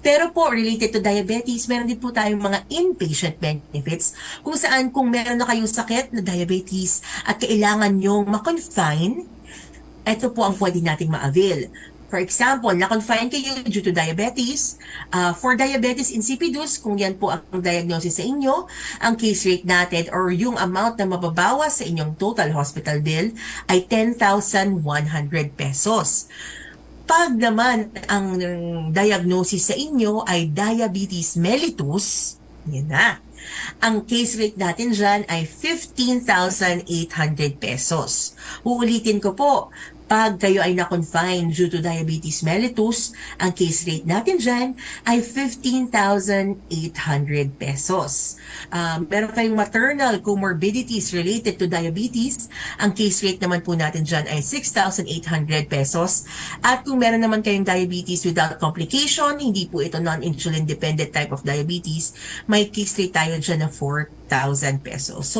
Pero po, related to diabetes, meron din po tayong mga inpatient benefits kung saan kung meron na kayong sakit na diabetes at kailangan nyong ma-confine, ito po ang pwede nating ma-avail. For example, na-confine kayo due to diabetes. For diabetes insipidus, kung yan po ang diagnosis sa inyo, ang case rate natin or yung amount na mababawas sa inyong total hospital bill ay 10,100 pesos. Pag naman ang diagnosis sa inyo ay diabetes mellitus, yan na. Ang case rate natin dyan ay 15,800 pesos. Uulitin ko po, pag kayo ay na-confine due to diabetes mellitus, ang case rate natin dyan ay 15,800 pesos. Meron kayong maternal comorbidities related to diabetes, ang case rate naman po natin dyan ay 6,800 pesos. At kung meron naman kayong diabetes without complication, hindi po ito non-insulin dependent type of diabetes, may case rate tayo dyan na 4,000 pesos. So,